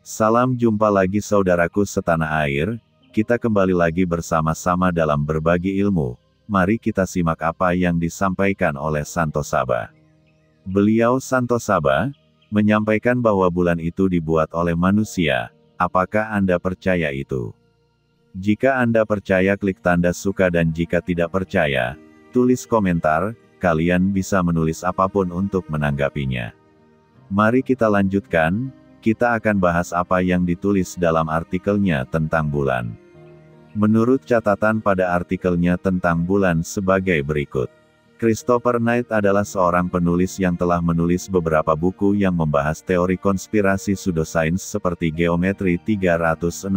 Salam jumpa lagi saudaraku setanah air, kita kembali lagi bersama-sama dalam berbagi ilmu. Mari kita simak apa yang disampaikan oleh Santo Saba. Beliau Santo Saba menyampaikan bahwa bulan itu dibuat oleh manusia. Apakah Anda percaya itu? Jika Anda percaya, klik tanda suka, dan jika tidak percaya, tulis komentar. Kalian bisa menulis apapun untuk menanggapinya. Mari kita lanjutkan. Kita akan bahas apa yang ditulis dalam artikelnya tentang bulan. Menurut catatan pada artikelnya tentang bulan sebagai berikut. Christopher Knight adalah seorang penulis yang telah menulis beberapa buku yang membahas teori konspirasi pseudosains seperti geometri 366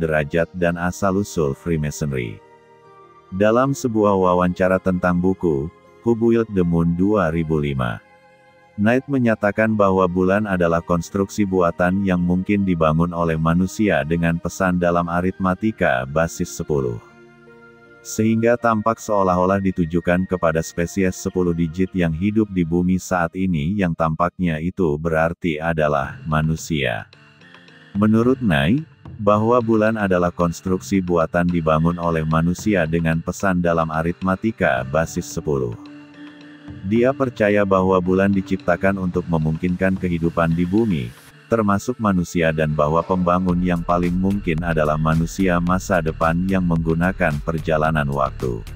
derajat dan asal-usul Freemasonry. Dalam sebuah wawancara tentang buku, Who Built the Moon 2005, Knight menyatakan bahwa bulan adalah konstruksi buatan yang mungkin dibangun oleh manusia dengan pesan dalam aritmatika basis 10. Sehingga tampak seolah-olah ditujukan kepada spesies 10 digit yang hidup di bumi saat ini, yang tampaknya itu berarti adalah manusia. Menurut Knight, bahwa bulan adalah konstruksi buatan dibangun oleh manusia dengan pesan dalam aritmatika basis 10. Dia percaya bahwa bulan diciptakan untuk memungkinkan kehidupan di bumi, termasuk manusia, dan bahwa pembangun yang paling mungkin adalah manusia masa depan yang menggunakan perjalanan waktu.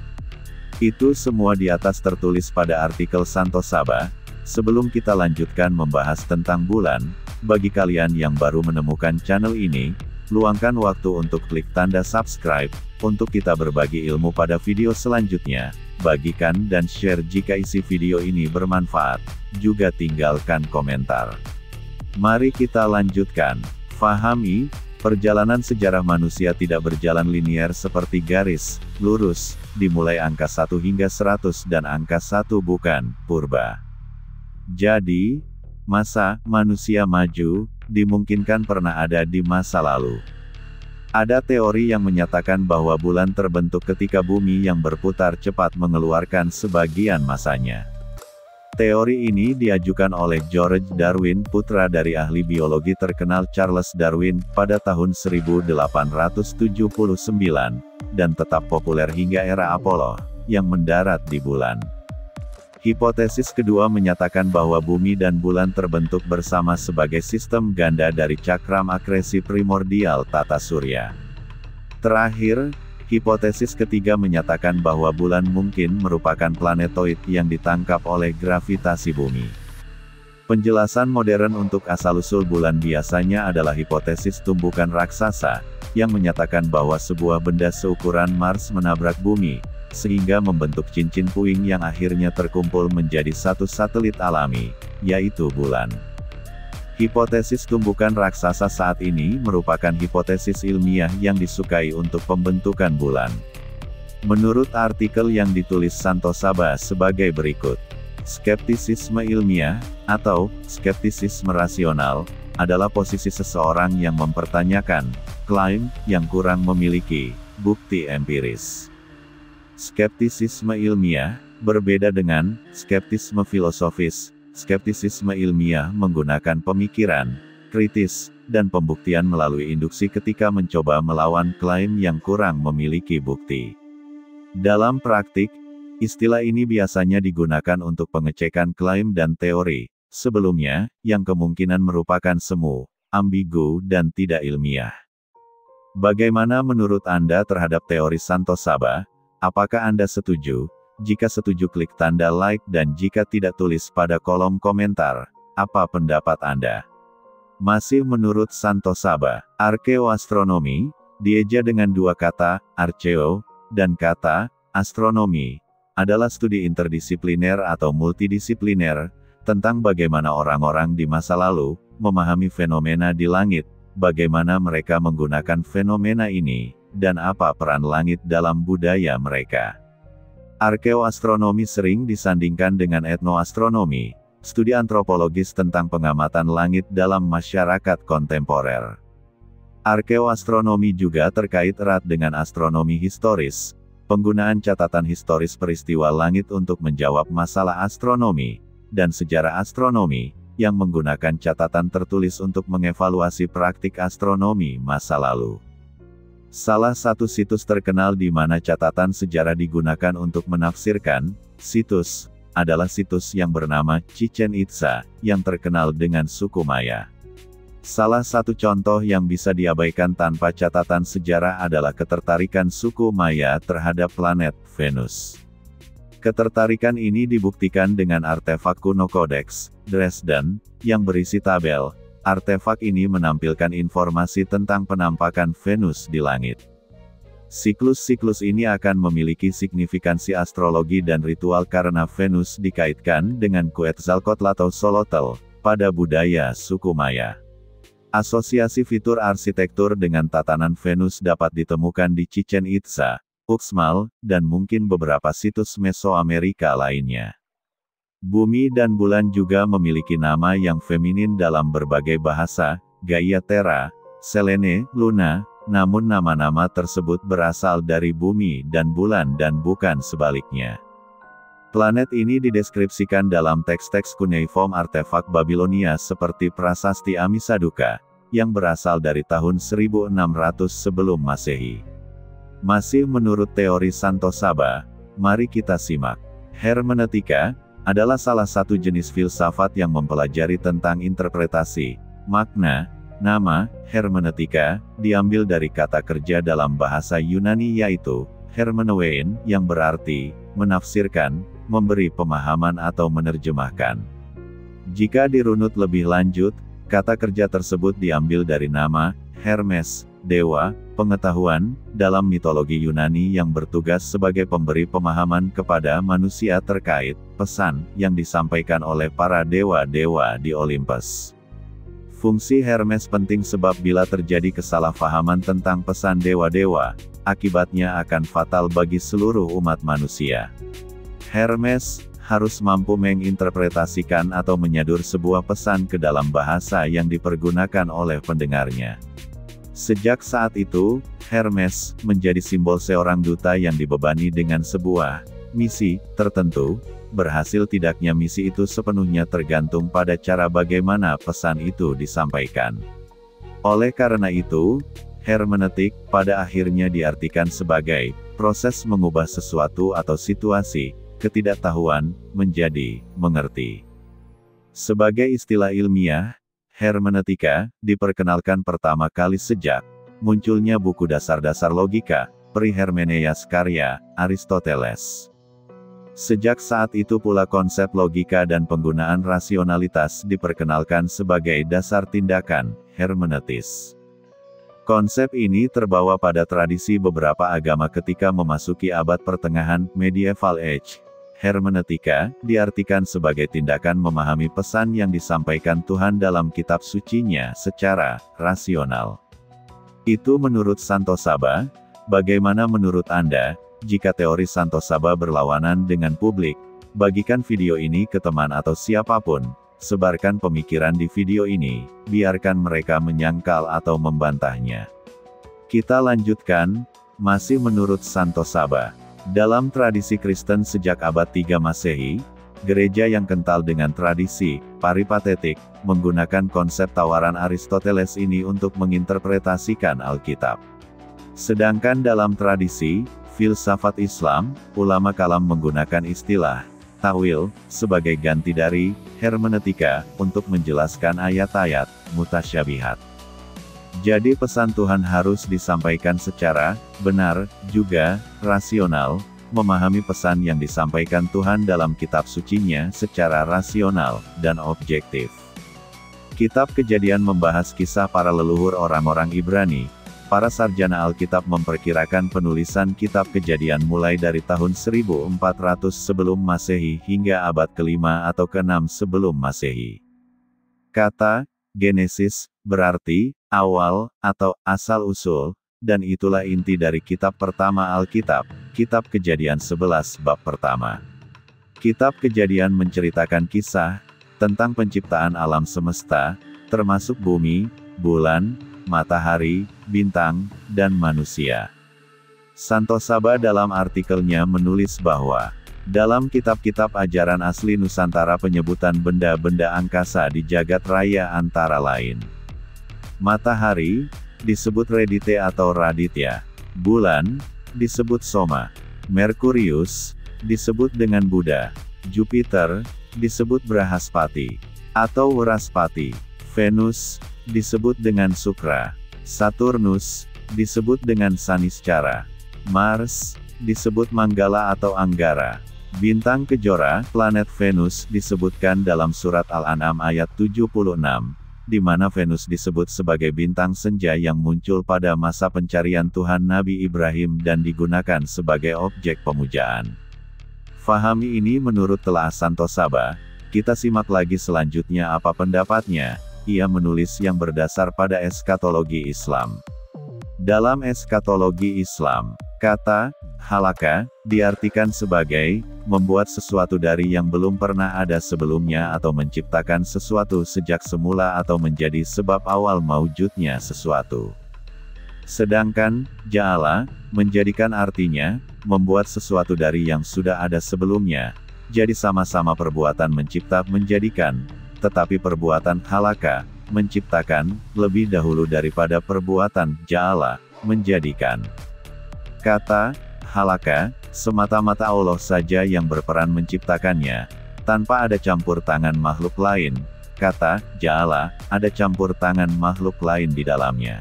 Itu semua di atas tertulis pada artikel Santo Saba. Sebelum kita lanjutkan membahas tentang bulan, bagi kalian yang baru menemukan channel ini, luangkan waktu untuk klik tanda subscribe, untuk kita berbagi ilmu pada video selanjutnya. Bagikan dan share jika isi video ini bermanfaat, juga tinggalkan komentar. Mari kita lanjutkan. Fahami, perjalanan sejarah manusia tidak berjalan linier seperti garis lurus, dimulai angka 1 hingga 100 dan angka 1 bukan purba. Jadi, masa manusia maju dimungkinkan pernah ada di masa lalu. Ada teori yang menyatakan bahwa bulan terbentuk ketika bumi yang berputar cepat mengeluarkan sebagian masanya. Teori ini diajukan oleh George Darwin, putra dari ahli biologi terkenal Charles Darwin, pada tahun 1879, dan tetap populer hingga era Apollo, yang mendarat di bulan. Hipotesis kedua menyatakan bahwa bumi dan bulan terbentuk bersama sebagai sistem ganda dari cakram akresi primordial tata surya. Terakhir, hipotesis ketiga menyatakan bahwa bulan mungkin merupakan planetoid yang ditangkap oleh gravitasi bumi. Penjelasan modern untuk asal-usul bulan biasanya adalah hipotesis tumbukan raksasa, yang menyatakan bahwa sebuah benda seukuran Mars menabrak bumi, sehingga membentuk cincin puing yang akhirnya terkumpul menjadi satu satelit alami, yaitu bulan. Hipotesis tumbukan raksasa saat ini merupakan hipotesis ilmiah yang disukai untuk pembentukan bulan. Menurut artikel yang ditulis Santo Saba sebagai berikut. Skeptisisme ilmiah, atau skeptisisme rasional, adalah posisi seseorang yang mempertanyakan klaim yang kurang memiliki bukti empiris. Skeptisisme ilmiah berbeda dengan skeptisme filosofis. Skeptisisme ilmiah menggunakan pemikiran kritis dan pembuktian melalui induksi ketika mencoba melawan klaim yang kurang memiliki bukti. Dalam praktik, istilah ini biasanya digunakan untuk pengecekan klaim dan teori sebelumnya yang kemungkinan merupakan semu, ambigu, dan tidak ilmiah. Bagaimana menurut Anda terhadap teori Santo Saba? Apakah Anda setuju? Jika setuju, klik tanda like, dan jika tidak, tulis pada kolom komentar apa pendapat Anda. Masih menurut Santo Saba, arkeoastronomi dieja dengan dua kata, archeo dan kata astronomi, adalah studi interdisipliner atau multidisipliner tentang bagaimana orang-orang di masa lalu memahami fenomena di langit, bagaimana mereka menggunakan fenomena ini, dan apa peran langit dalam budaya mereka. Arkeoastronomi sering disandingkan dengan etnoastronomi, studi antropologis tentang pengamatan langit dalam masyarakat kontemporer. Arkeoastronomi juga terkait erat dengan astronomi historis, penggunaan catatan historis peristiwa langit untuk menjawab masalah astronomi, dan sejarah astronomi, yang menggunakan catatan tertulis untuk mengevaluasi praktik astronomi masa lalu. Salah satu situs terkenal di mana catatan sejarah digunakan untuk menafsirkan situs, adalah situs yang bernama Chichén Itzá, yang terkenal dengan suku Maya. Salah satu contoh yang bisa diabaikan tanpa catatan sejarah adalah ketertarikan suku Maya terhadap planet Venus. Ketertarikan ini dibuktikan dengan artefak kuno Codex Dresden, yang berisi tabel. Artefak ini menampilkan informasi tentang penampakan Venus di langit. Siklus-siklus ini akan memiliki signifikansi astrologi dan ritual karena Venus dikaitkan dengan Quetzalcoatl atau Xolotl, pada budaya suku Maya. Asosiasi fitur arsitektur dengan tatanan Venus dapat ditemukan di Chichén Itzá, Uxmal, dan mungkin beberapa situs Mesoamerika lainnya. Bumi dan bulan juga memiliki nama yang feminin dalam berbagai bahasa, Gaia Terra, Selene, Luna, namun nama-nama tersebut berasal dari bumi dan bulan dan bukan sebaliknya. Planet ini dideskripsikan dalam teks-teks kuneiform artefak Babilonia seperti Prasasti Amisaduqa, yang berasal dari tahun 1600 sebelum Masehi. Masih menurut teori Santo Saba, mari kita simak. Hermeneutika adalah salah satu jenis filsafat yang mempelajari tentang interpretasi, makna. Nama hermeneutika diambil dari kata kerja dalam bahasa Yunani yaitu hermeneuein, yang berarti menafsirkan, memberi pemahaman atau menerjemahkan. Jika dirunut lebih lanjut, kata kerja tersebut diambil dari nama Hermes, dewa pengetahuan, dalam mitologi Yunani yang bertugas sebagai pemberi pemahaman kepada manusia terkait pesan yang disampaikan oleh para dewa-dewa di Olympus. Fungsi Hermes penting sebab bila terjadi kesalahpahaman tentang pesan dewa-dewa, akibatnya akan fatal bagi seluruh umat manusia. Hermes harus mampu menginterpretasikan atau menyadur sebuah pesan ke dalam bahasa yang dipergunakan oleh pendengarnya. Sejak saat itu, Hermes menjadi simbol seorang duta yang dibebani dengan sebuah misi tertentu. Berhasil tidaknya misi itu sepenuhnya tergantung pada cara bagaimana pesan itu disampaikan. Oleh karena itu, hermeneutik pada akhirnya diartikan sebagai proses mengubah sesuatu atau situasi ketidaktahuan menjadi mengerti. Sebagai istilah ilmiah, hermeneutika diperkenalkan pertama kali sejak munculnya buku dasar-dasar logika, Prihermeneias karya Aristoteles. Sejak saat itu pula konsep logika dan penggunaan rasionalitas diperkenalkan sebagai dasar tindakan hermeneutis. Konsep ini terbawa pada tradisi beberapa agama ketika memasuki abad pertengahan Medieval Age. Hermeneutika diartikan sebagai tindakan memahami pesan yang disampaikan Tuhan dalam kitab sucinya secara rasional. Itu menurut Santo Saba. Bagaimana menurut Anda? Jika teori Santo Saba berlawanan dengan publik, bagikan video ini ke teman atau siapapun, sebarkan pemikiran di video ini, biarkan mereka menyangkal atau membantahnya. Kita lanjutkan, masih menurut Santo Saba. Dalam tradisi Kristen sejak abad 3 Masehi, gereja yang kental dengan tradisi peripatetik, menggunakan konsep tawaran Aristoteles ini untuk menginterpretasikan Alkitab. Sedangkan dalam tradisi filsafat Islam, ulama kalam menggunakan istilah ta'wil sebagai ganti dari hermeneutika untuk menjelaskan ayat-ayat mutasyabihat. Jadi pesan Tuhan harus disampaikan secara benar, juga rasional, memahami pesan yang disampaikan Tuhan dalam kitab sucinya secara rasional dan objektif. Kitab Kejadian membahas kisah para leluhur orang-orang Ibrani. Para sarjana Alkitab memperkirakan penulisan kitab Kejadian mulai dari tahun 1400 sebelum Masehi hingga abad ke-5 atau ke-6 sebelum Masehi. Kata Genesis berarti awal atau asal-usul, dan itulah inti dari kitab pertama Alkitab, Kitab Kejadian 11 bab pertama. Kitab Kejadian menceritakan kisah tentang penciptaan alam semesta, termasuk bumi, bulan, matahari, bintang, dan manusia. Santosaba dalam artikelnya menulis bahwa, dalam kitab-kitab ajaran asli Nusantara penyebutan benda-benda angkasa di jagat raya antara lain. Matahari, disebut Redite atau Raditya. Bulan, disebut Soma. Merkurius, disebut dengan Buddha. Jupiter, disebut Brahaspati atau Wraspati. Venus, disebut dengan Sukra. Saturnus, disebut dengan Saniscara. Mars, disebut Manggala atau Anggara. Bintang Kejora, planet Venus disebutkan dalam surat Al-An'am ayat 76, di mana Venus disebut sebagai bintang senja yang muncul pada masa pencarian Tuhan Nabi Ibrahim dan digunakan sebagai objek pemujaan. Fahami ini menurut Telaah Santosaba. Kita simak lagi selanjutnya apa pendapatnya. Ia menulis yang berdasar pada eskatologi Islam. Dalam eskatologi Islam, kata halaka diartikan sebagai membuat sesuatu dari yang belum pernah ada sebelumnya atau menciptakan sesuatu sejak semula atau menjadi sebab awal maujudnya sesuatu. Sedangkan ja'ala menjadikan artinya membuat sesuatu dari yang sudah ada sebelumnya. Jadi sama-sama perbuatan mencipta menjadikan, tetapi perbuatan halaka menciptakan lebih dahulu daripada perbuatan ja'ala menjadikan. Kata halaka semata-mata Allah saja yang berperan menciptakannya, tanpa ada campur tangan makhluk lain. Kata ja'ala ada campur tangan makhluk lain di dalamnya.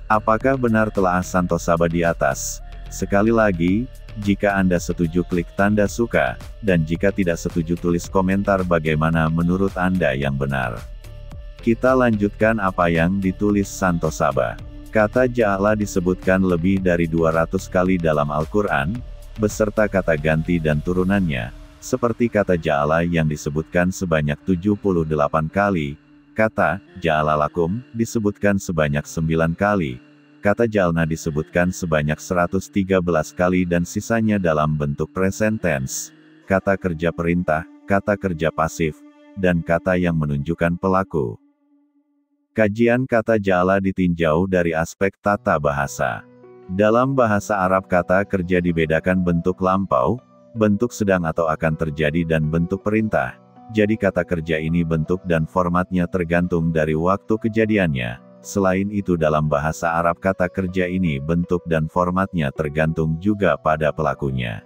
Apakah benar Telaah Santosaba di atas? Sekali lagi, jika Anda setuju klik tanda suka, dan jika tidak setuju tulis komentar bagaimana menurut Anda yang benar. Kita lanjutkan apa yang ditulis Santosaba. Kata ja'ala disebutkan lebih dari 200 kali dalam Al-Quran, beserta kata ganti dan turunannya, seperti kata ja'ala yang disebutkan sebanyak 78 kali, kata ja'ala lakum disebutkan sebanyak 9 kali, kata ja'alna disebutkan sebanyak 113 kali dan sisanya dalam bentuk present tense, kata kerja perintah, kata kerja pasif, dan kata yang menunjukkan pelaku. Kajian kata ja'ala ditinjau dari aspek tata bahasa. Dalam bahasa Arab kata kerja dibedakan bentuk lampau, bentuk sedang atau akan terjadi dan bentuk perintah. Jadi kata kerja ini bentuk dan formatnya tergantung dari waktu kejadiannya. Selain itu dalam bahasa Arab kata kerja ini bentuk dan formatnya tergantung juga pada pelakunya.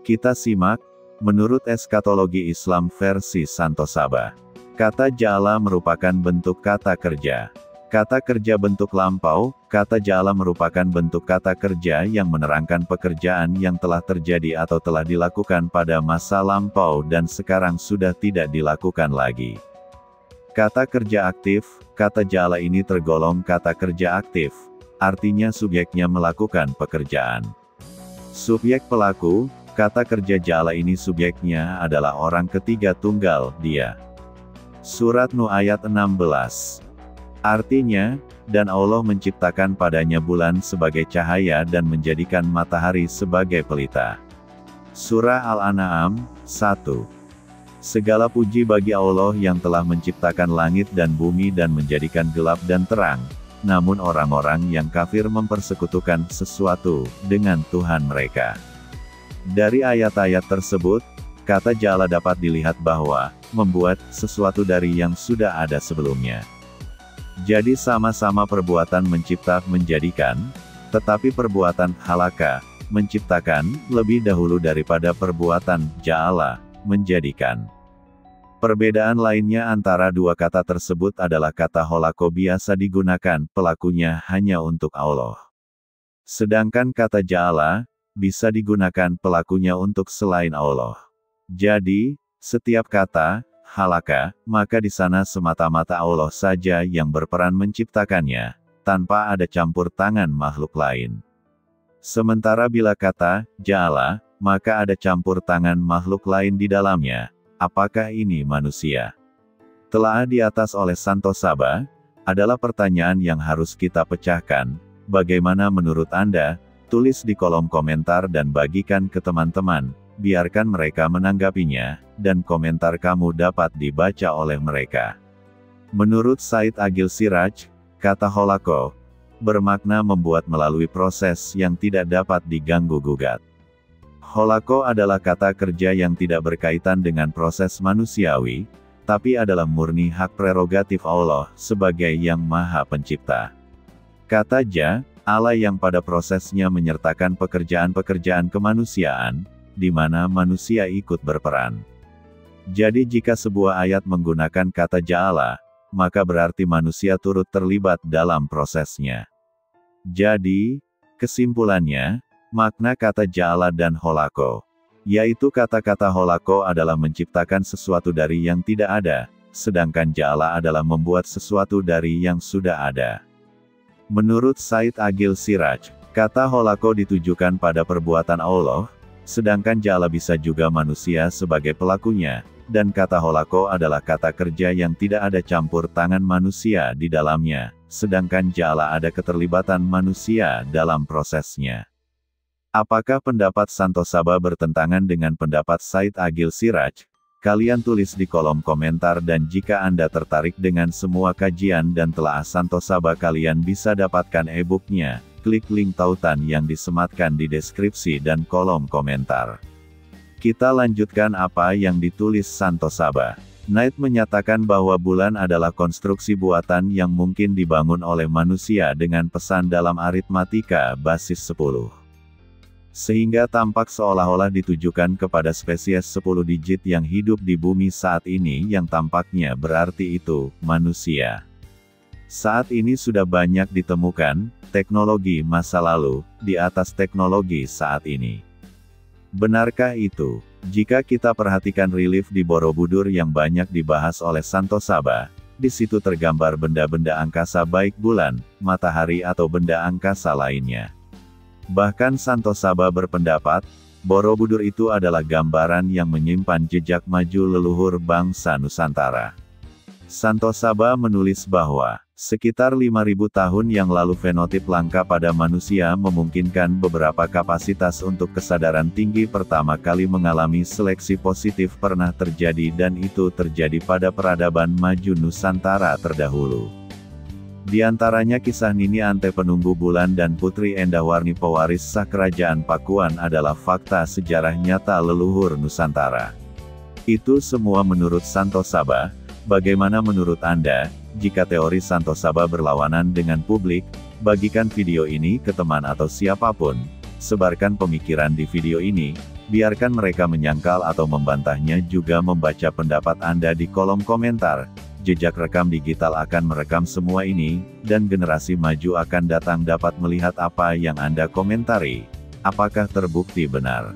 Kita simak, menurut eskatologi Islam versi Santosaba. Kata ja'ala merupakan bentuk kata kerja. Kata kerja bentuk lampau, kata ja'ala merupakan bentuk kata kerja yang menerangkan pekerjaan yang telah terjadi atau telah dilakukan pada masa lampau dan sekarang sudah tidak dilakukan lagi. Kata kerja aktif, kata ja'ala ini tergolong kata kerja aktif, artinya subjeknya melakukan pekerjaan. Subjek pelaku, kata kerja ja'ala ini subjeknya adalah orang ketiga tunggal, dia. Surat Nuh ayat 16. Artinya, dan Allah menciptakan padanya bulan sebagai cahaya dan menjadikan matahari sebagai pelita. Surah Al-An'am 1. Segala puji bagi Allah yang telah menciptakan langit dan bumi dan menjadikan gelap dan terang, namun orang-orang yang kafir mempersekutukan sesuatu dengan Tuhan mereka. Dari ayat-ayat tersebut, kata ja'ala dapat dilihat bahwa membuat sesuatu dari yang sudah ada sebelumnya. Jadi sama-sama perbuatan mencipta menjadikan, tetapi perbuatan halaka menciptakan lebih dahulu daripada perbuatan ja'ala menjadikan. Perbedaan lainnya antara dua kata tersebut adalah kata holako biasa digunakan pelakunya hanya untuk Allah. Sedangkan kata ja'ala bisa digunakan pelakunya untuk selain Allah. Jadi, setiap kata halaka, maka di sana semata-mata Allah saja yang berperan menciptakannya, tanpa ada campur tangan makhluk lain. Sementara bila kata ja'ala, maka ada campur tangan makhluk lain di dalamnya. Apakah ini manusia? Telaah di atas oleh Santosaba adalah pertanyaan yang harus kita pecahkan. Bagaimana menurut Anda? Tulis di kolom komentar dan bagikan ke teman-teman. Biarkan mereka menanggapinya, dan komentar kamu dapat dibaca oleh mereka. Menurut Said Agil Siraj, kata holako bermakna membuat melalui proses yang tidak dapat diganggu-gugat. Holako adalah kata kerja yang tidak berkaitan dengan proses manusiawi, tapi adalah murni hak prerogatif Allah sebagai Yang Maha Pencipta. Kata Ja, Allah yang pada prosesnya menyertakan pekerjaan-pekerjaan kemanusiaan, di mana manusia ikut berperan. Jadi jika sebuah ayat menggunakan kata Ja'ala, maka berarti manusia turut terlibat dalam prosesnya. Jadi, kesimpulannya, makna kata Ja'ala dan Holako, yaitu kata-kata Holako adalah menciptakan sesuatu dari yang tidak ada, sedangkan Ja'ala adalah membuat sesuatu dari yang sudah ada. Menurut Said Agil Siraj, kata Holako ditujukan pada perbuatan Allah, sedangkan Ja'ala bisa juga manusia sebagai pelakunya, dan kata Holako adalah kata kerja yang tidak ada campur tangan manusia di dalamnya, sedangkan Ja'ala ada keterlibatan manusia dalam prosesnya. Apakah pendapat Santosaba bertentangan dengan pendapat Said Agil Siraj? Kalian tulis di kolom komentar, dan jika Anda tertarik dengan semua kajian dan telaah Santosaba, kalian bisa dapatkan e-booknya. Klik link tautan yang disematkan di deskripsi dan kolom komentar. Kita lanjutkan apa yang ditulis Santosaba. Knight menyatakan bahwa bulan adalah konstruksi buatan yang mungkin dibangun oleh manusia dengan pesan dalam aritmatika basis 10. Sehingga tampak seolah-olah ditujukan kepada spesies 10 digit yang hidup di bumi saat ini, yang tampaknya berarti itu, manusia. Saat ini sudah banyak ditemukan teknologi masa lalu di atas teknologi saat ini. Benarkah itu? Jika kita perhatikan relief di Borobudur yang banyak dibahas oleh Santosaba, di situ tergambar benda-benda angkasa baik bulan, matahari atau benda angkasa lainnya. Bahkan Santosaba berpendapat, Borobudur itu adalah gambaran yang menyimpan jejak maju leluhur bangsa Nusantara. Santosaba menulis bahwa, sekitar 5.000 tahun yang lalu fenotip langka pada manusia memungkinkan beberapa kapasitas untuk kesadaran tinggi pertama kali mengalami seleksi positif pernah terjadi, dan itu terjadi pada peradaban maju Nusantara terdahulu. Di antaranya kisah Nini Ante penunggu bulan dan Putri Endahwarni pewaris sah kerajaan Pakuan adalah fakta sejarah nyata leluhur Nusantara. Itu semua menurut Santosaba. Bagaimana menurut Anda? Jika teori Santosaba berlawanan dengan publik, bagikan video ini ke teman atau siapapun, sebarkan pemikiran di video ini, biarkan mereka menyangkal atau membantahnya. Juga membaca pendapat Anda di kolom komentar. Jejak rekam digital akan merekam semua ini, dan generasi maju akan datang dapat melihat apa yang Anda komentari. Apakah terbukti benar?